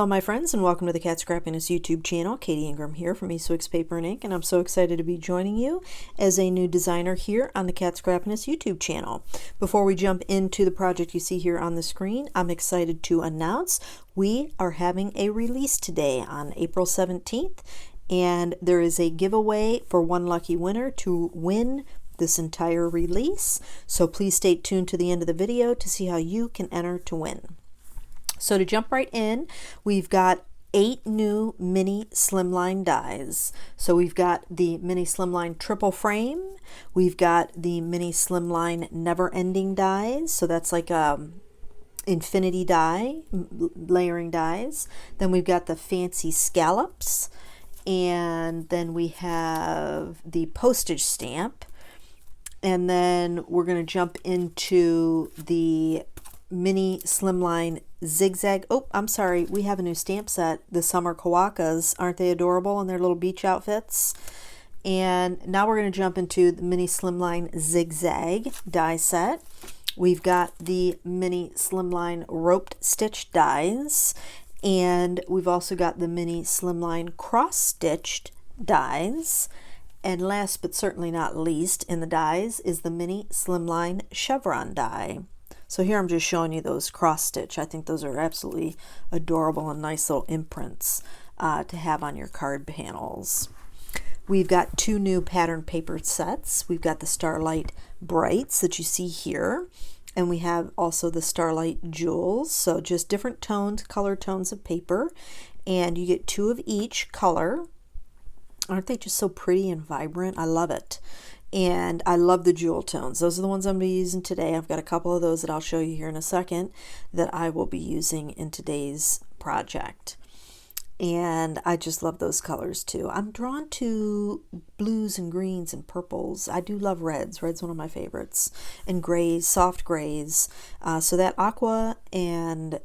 Hello my friends, and welcome to the Cat Scrappiness YouTube channel. Katie Ingram here from Eastwick's Paper and Ink, and I'm so excited to be joining you as a new designer here on the Cat Scrappiness YouTube channel. Before we jump into the project you see here on the screen, I'm excited to announce we are having a release today on April 17th, and there is a giveaway for one lucky winner to win this entire release. So please stay tuned to the end of the video to see how you can enter to win. So to jump right in, we've got 8 new mini Slimline dies. So we've got the mini Slimline triple frame, we've got the mini Slimline Neverending dies, so that's like infinity die, layering dies. Then we've got the fancy scallops, and then we have the postage stamp, and then we're going to jump into the mini Slimline zigzag. Oh, I'm sorry, we have a new stamp set, the summer kawakas. Aren't they adorable in their little beach outfits? And now we're going to jump into the mini Slimline zigzag die set. We've got the mini Slimline roped stitch dies, and we've also got the mini Slimline cross stitched dies. And last but certainly not least in the dies is the mini Slimline chevron die. So here I'm just showing you those cross stitch. I think those are absolutely adorable and nice little imprints to have on your card panels. We've got 2 new pattern paper sets. We've got the Starlight Brights that you see here, and we have also the Starlight Jewels. So just different tones, color tones of paper, and you get 2 of each color. Aren't they just so pretty and vibrant? I love it. And I love the jewel tones. Those are the ones I'm going to be using today. I've got a couple of those that I'll show you here in a second that I will be using in today's project. And I just love those colors too. I'm drawn to blues and greens and purples. I do love reds. Red's one of my favorites. And grays, soft grays. So that aqua and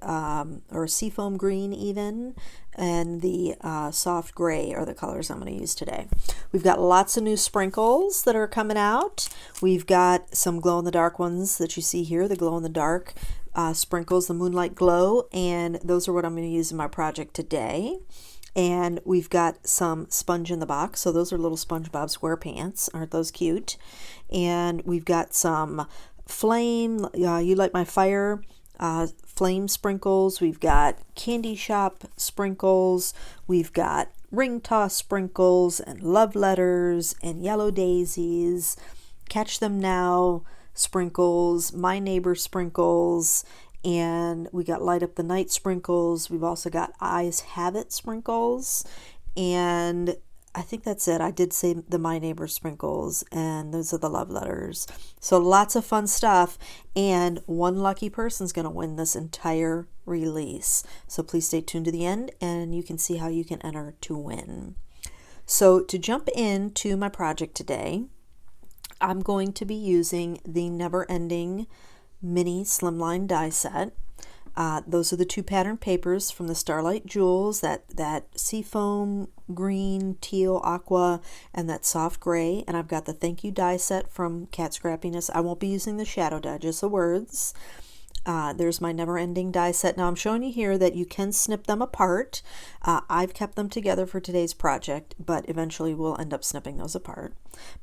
or seafoam green even, and the soft gray are the colors I'm going to use today. We've got lots of new sprinkles that are coming out. We've got some glow-in-the-dark ones that you see here, the glow-in-the-dark sprinkles, the moonlight glow, and those are what I'm going to use in my project today. And we've got some sponge in the box, so those are little SpongeBob SquarePants. Aren't those cute? And we've got some flame, you light my fire, flame sprinkles. We've got candy shop sprinkles. We've got ring toss sprinkles and love letters and yellow daisies, catch them now sprinkles, my neighbor sprinkles, and we got light up the night sprinkles. We've also got eyes have it sprinkles, and I think that's it. I did say the my neighbor sprinkles, and those are the love letters. So lots of fun stuff, and one lucky person's going to win this entire release. So please stay tuned to the end and you can see how you can enter to win. So to jump into my project today, I'm going to be using the Neverending mini Slimline die set. Those are the 2 pattern papers from the Starlight Jewels, that seafoam green, teal, aqua, and that soft gray. And I've got the thank you die set from Cat Scrappiness. I won't be using the shadow die, just the words. There's my Neverending die set. Now I'm showing you here that you can snip them apart. I've kept them together for today's project, but eventually we'll end up snipping those apart.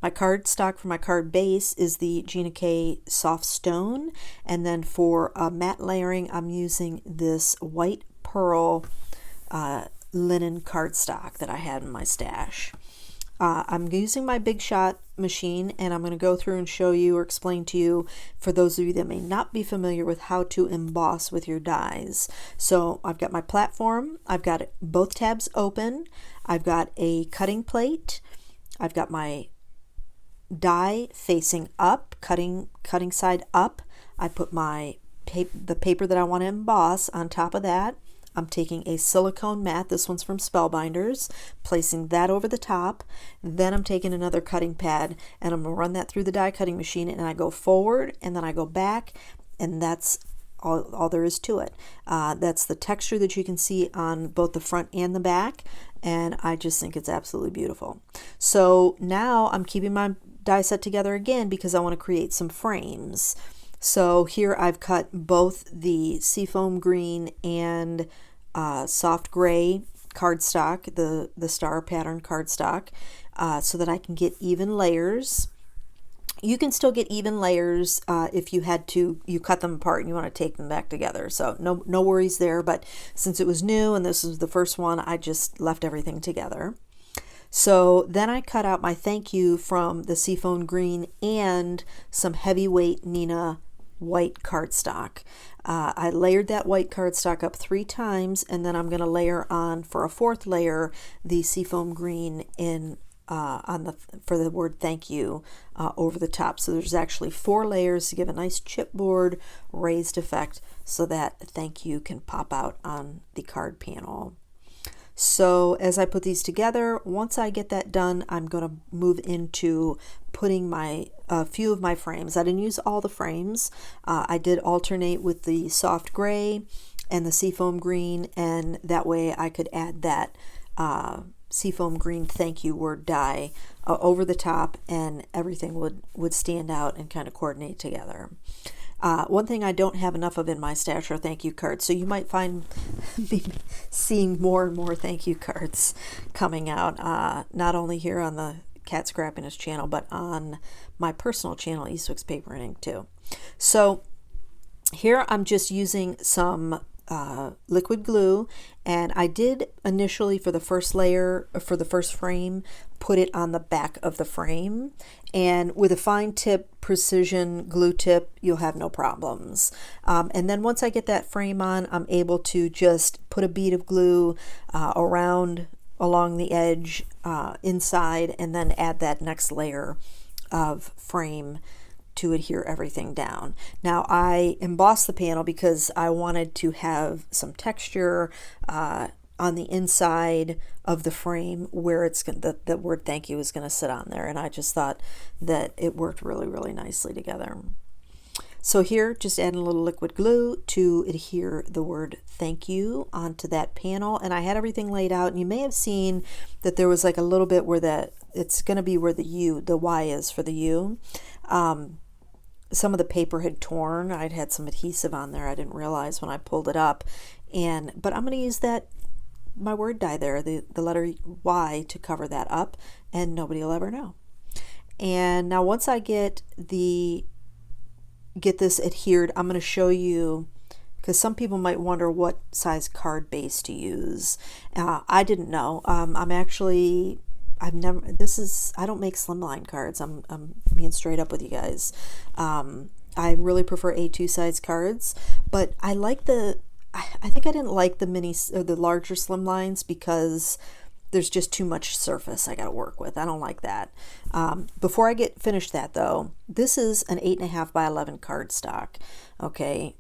My cardstock for my card base is the Gina Soft Stone, and then for matte layering I'm using this white pearl linen cardstock that I had in my stash. I'm using my Big Shot machine, and I'm going to go through and show you or explain to you, for those of you that may not be familiar with how to emboss with your dies. So I've got my platform, I've got both tabs open, I've got a cutting plate, I've got my die facing up, cutting side up. I put the paper that I want to emboss on top of that. I'm taking a silicone mat, this one's from Spellbinders, placing that over the top. Then I'm taking another cutting pad and I'm going to run that through the die cutting machine, and I go forward and then I go back, and that's all there is to it. That's the texture that you can see on both the front and the back, and I just think it's absolutely beautiful. So now I'm keeping my die set together again because I want to create some frames. So here I've cut both the seafoam green and soft gray cardstock, the star pattern cardstock, so that I can get even layers. You can still get even layers if you cut them apart and you want to take them back together. So no worries there. But since it was new and this is the first one, I just left everything together. So then I cut out my thank you from the Seafoam Green and some heavyweight Nina white cardstock. I layered that white cardstock up 3 times, and then I'm going to layer on for a 4th layer the Seafoam Green for the word thank you over the top. So there's actually 4 layers to give a nice chipboard raised effect so that thank you can pop out on the card panel. So as I put these together, once I get that done, I'm going to move into putting a few of my frames. I didn't use all the frames. I did alternate with the soft gray and the Seafoam Green, and that way I could add that Seafoam Green thank you word die over the top, and everything would stand out and kind of coordinate together. One thing I don't have enough of in my stash are thank you cards, so you might find me seeing more and more thank you cards coming out, not only here on the Cat Scrappiness channel, but on my personal channel, Eastwick's Paper and Ink too. So here I'm just using some liquid glue, and I did initially for the first layer, for the first frame, put it on the back of the frame, and with a fine tip precision glue tip you'll have no problems. And then once I get that frame on, I'm able to just put a bead of glue along the edge inside, and then add that next layer of frame to adhere everything down. Now I embossed the panel because I wanted to have some texture on the inside of the frame where it's the word thank you is going to sit on there, and I just thought that it worked really nicely together. So here, just adding a little liquid glue to adhere the word thank you onto that panel, and I had everything laid out, and you may have seen that there was like a little bit where it's going to be where the Y is for the U. Some of the paper had torn. I'd had some adhesive on there. I didn't realize when I pulled it up, but I'm going to use my word die there, the letter Y, to cover that up, and nobody will ever know. And now once I get this adhered, I'm going to show you, because some people might wonder what size card base to use. I didn't know. I don't make Slimline cards. I'm being straight up with you guys. I really prefer A2 size cards, but I think I didn't like the mini or the larger Slimlines because there's just too much surface I got to work with. I don't like that. Before I finish that though, this is an 8.5 by 11 cardstock. Okay.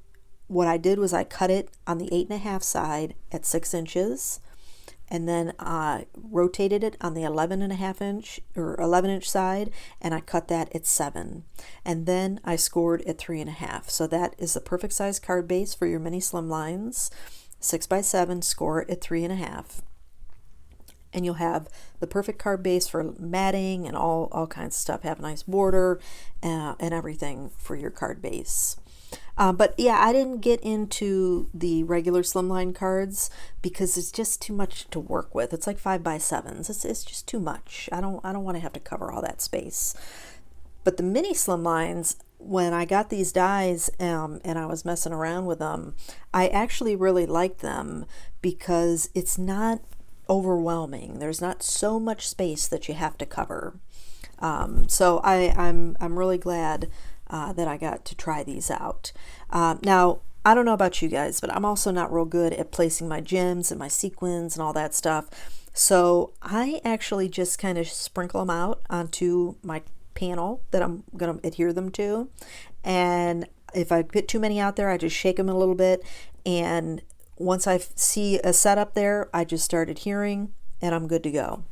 What I did was I cut it on the 8.5 side at 6 inches, and then I rotated it on the 11.5 inch or 11 inch side, and I cut that at 7, and then I scored at 3.5. So that is the perfect size card base for your mini Slimlines. 6 by 7, score it at 3.5. And you'll have the perfect card base for matting and all kinds of stuff. Have a nice border and everything for your card base. But yeah, I didn't get into the regular Slimline cards because it's just too much to work with. It's like 5 by 7s. It's just too much. I don't want to have to cover all that space. But the mini Slimlines, when I got these dies and I was messing around with them, I actually really liked them because it's not overwhelming. There's not so much space that you have to cover. So I'm really glad that I got to try these out. Now, I don't know about you guys, but I'm also not real good at placing my gems and my sequins and all that stuff. So I actually just kind of sprinkle them out onto my panel that I'm going to adhere them to. And if I put too many out there, I just shake them a little bit. And once I see a setup there, I just start adhering and I'm good to go.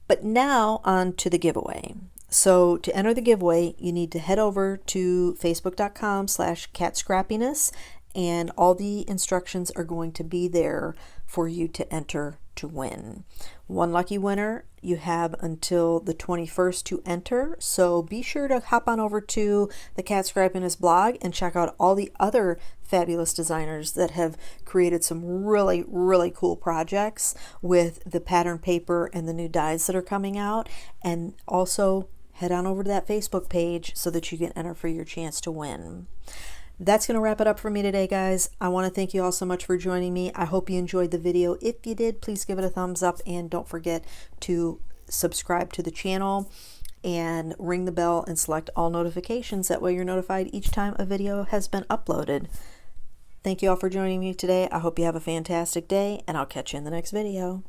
But now on to the giveaway. So to enter the giveaway, you need to head over to facebook.com/catscrappiness, and all the instructions are going to be there for you to enter to win. One lucky winner. You have until the 21st to enter, so be sure to hop on over to the Cat Scrappiness blog and check out all the other fabulous designers that have created some really, really cool projects with the pattern paper and the new dies that are coming out. And also head on over to that Facebook page so that you can enter for your chance to win. That's going to wrap it up for me today, guys. I want to thank you all so much for joining me. I hope you enjoyed the video. If you did, please give it a thumbs up and don't forget to subscribe to the channel and ring the bell and select all notifications. That way you're notified each time a video has been uploaded. Thank you all for joining me today. I hope you have a fantastic day, and I'll catch you in the next video.